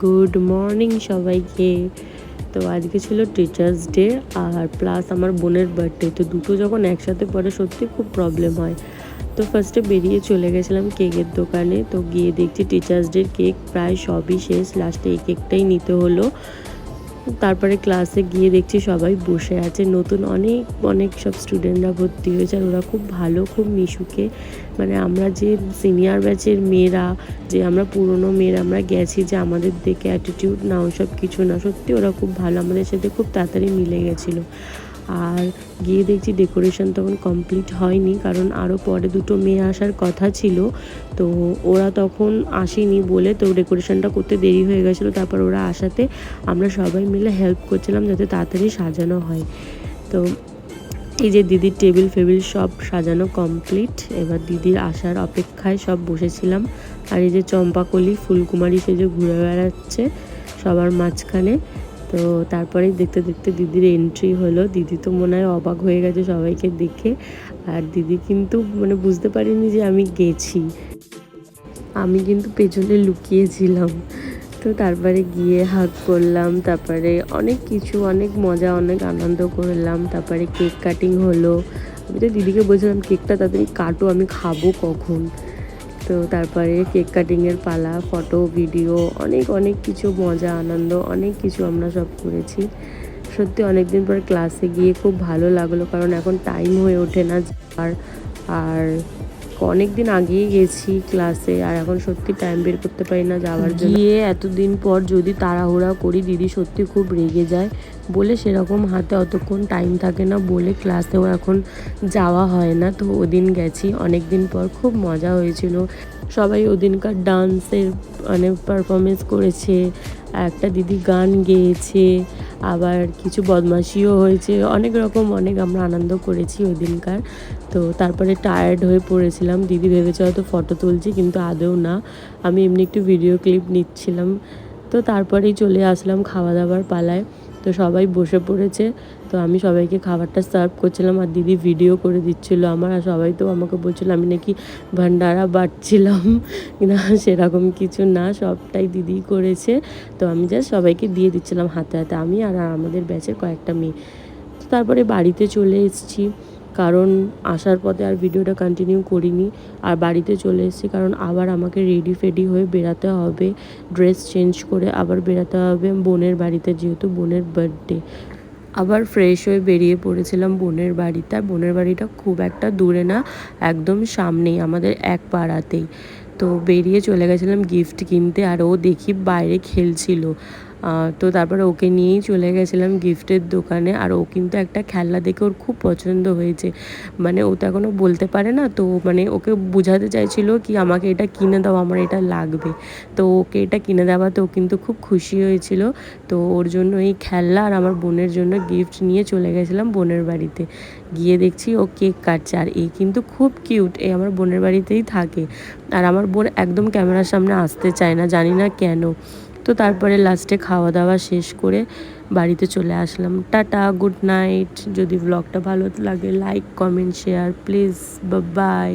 Good morning সবাইকে। তো আজকে ছিল টিচার্স ডে আর প্লাস আমার বোনের বার্থডে। তো দুটো যখন একসাথে পড়ে সত্যি খুব প্রবলেম হয়। তো ফার্স্টে বেরিয়ে চলে গেছিলাম কেকের দোকানে। তো গিয়ে দেখছি টিচার্স ডের কেক প্রায় সবই শেষ, লাস্টে এই কেকটাই নিতে হলো। তারপরে ক্লাসে গিয়ে দেখছি সবাই বসে আছে, নতুন অনেক অনেক সব স্টুডেন্টরা ভর্তি হয়েছে আর ওরা খুব ভালো, খুব মিশুকে। মানে আমরা যে সিনিয়র ব্যাচের মেয়েরা, যে আমরা পুরনো মেয়েরা আমরা গেছি, যে আমাদের দেখে অ্যাটিটিউড না ওসব কিছু না, সত্যি ওরা খুব ভালো, আমাদের সাথে খুব তাড়াতাড়ি মিলে গেছিলো। আর গিয়ে দেখছি ডেকোরেশন তখন কমপ্লিট হয়নি, কারণ আরও পরে দুটো মেয়ে আসার কথা ছিল। তো ওরা তখন আসেনি বলে তো ডেকোরেশনটা করতে দেরি হয়ে গেছিলো। তারপর ওরা আসাতে আমরা সবাই মিলে হেল্প করছিলাম যাতে তাড়াতাড়ি সাজানো হয়। তো এই যে দিদির টেবিল ফেবিল সব সাজানো কমপ্লিট, এবার দিদির আসার অপেক্ষায় সব বসেছিলাম। আর এই যে চম্পাকলি ফুলকুমারী সে যে ঘুরে বেড়াচ্ছে সবার মাঝখানে। তো তারপরেই দেখতে দেখতে দিদির এন্ট্রি হলো। দিদি তো মনে হয় অবাক হয়ে গেছে সবাইকে দেখে। আর দিদি কিন্তু মানে বুঝতে পারিনি যে আমি গেছি, আমি কিন্তু পেছনে লুকিয়েছিলাম। তো তারপরে গিয়ে হাগ করলাম, তারপরে অনেক কিছু, অনেক মজা, অনেক আনন্দ করলাম। তারপরে কেক কাটিং হলো। আমি তো দিদিকে বলছিলাম কেকটা তাড়াতাড়ি কাটো, আমি খাবো কখন। তো তারপরে কেক কাটিংয়ের পালা, ফটো ভিডিও, অনেক অনেক কিছু মজা আনন্দ, অনেক কিছু আমরা সব করেছি। সত্যি অনেক দিন পর ক্লাসে গিয়ে খুব ভালো লাগলো, কারণ এখন টাইম হয়ে ওঠে না আর আর অনেক দিন আগেই গেছি ক্লাসে, আর এখন সত্যি টাইম বের করতে পারি না যাওয়ার জন্য। গিয়ে এতদিন পর যদি তাড়াহুড়া করি দিদি সত্যি খুব রেগে যায় বলে সেরকম হাতে অতক্ষণ টাইম থাকে না বলে ক্লাসেও এখন যাওয়া হয় না। তো ওদিন গেছি অনেক দিন পর, খুব মজা হয়েছিল। সবাই ওদিনকার ডান্সের মানে পারফরমেন্স করেছে, একটা দিদি গান গেয়েছে, আবার কিছু বদমাশিও হয়েছে, অনেক রকম অনেক আমরা আনন্দ করেছি ওই দিনকার। তো তারপরে টায়ার্ড হয়ে পড়েছিলাম, দিদি ভেবেছে হয়তো ফটো তুলছি, কিন্তু আদৌ না, আমি এমনি একটু ভিডিও ক্লিপ নিচ্ছিলাম। তো তারপরেই চলে আসলাম খাওয়া দাওয়ার পালায়। তো সবাই বসে পড়েছে, তো আমি সবাইকে খাবারটা সার্ভ করছিলাম আর দিদি ভিডিও করে দিচ্ছিলো আমার। আর সবাই তো আমাকে বলছিলো আমি নাকি ভান্ডারা বাটছিলাম, না সেরকম কিছু না, সবটাই দিদি করেছে। তো আমি জাস্ট সবাইকে দিয়ে দিচ্ছিলাম হাতে হাতে, আমি আর আমাদের ব্যাচের কয়েকটা মেয়ে। তো তারপরে বাড়িতে চলে এসেছি, কারণ আসার পথে আর ভিডিওটা কন্টিনিউ করিনি। আর বাড়িতে চলে এসেছি কারণ আবার আমাকে রেডি ফেডি হয়ে বেরাতে হবে, ড্রেস চেঞ্জ করে আবার বেরাতে হবে বোনের বাড়িতে, যেহেতু বোনের বার্থডে। আবার ফ্রেশ হয়ে বেরিয়ে পড়েছিলাম বোনের বাড়িতে। আর বোনের বাড়িটা খুব একটা দূরে না, একদম সামনেই, আমাদের এক পাড়াতেই। তো বেরিয়ে চলে গেছিলাম গিফট কিনতে, আর ও দেখি বাইরে খেলছিল। তো তারপরে ওকে নিয়েই চলে গেছিলাম গিফটের দোকানে। আর ও কিন্তু একটা খেলনা দেখে ওর খুব পছন্দ হয়েছে, মানে ও তো এখনও বলতে পারে না, তো মানে ওকে বোঝাতে চাইছিল কি আমাকে এটা কিনে দাও, আমার এটা লাগবে। তো ওকে এটা কিনে দেওয়াতে ও কিন্তু খুব খুশি হয়েছিল। তো ওর জন্য এই খেলনা আর আমার বোনের জন্য গিফট নিয়ে চলে গেছিলাম বোনের বাড়িতে। গিয়ে দেখছি ও কেক কাটছে, আর এই কিন্তু খুব কিউট, এই আমার বোনের বাড়িতেই থাকে। আর আমার বোন একদম ক্যামেরার সামনে আসতে চায় না, জানি না কেন। তো তারপরে লাস্টে খাওয়া দাওয়া শেষ করে বাড়িতে চলে আসলাম। Tata, good night. যদি ব্লগটা ভালো লাগে like comment share please, by.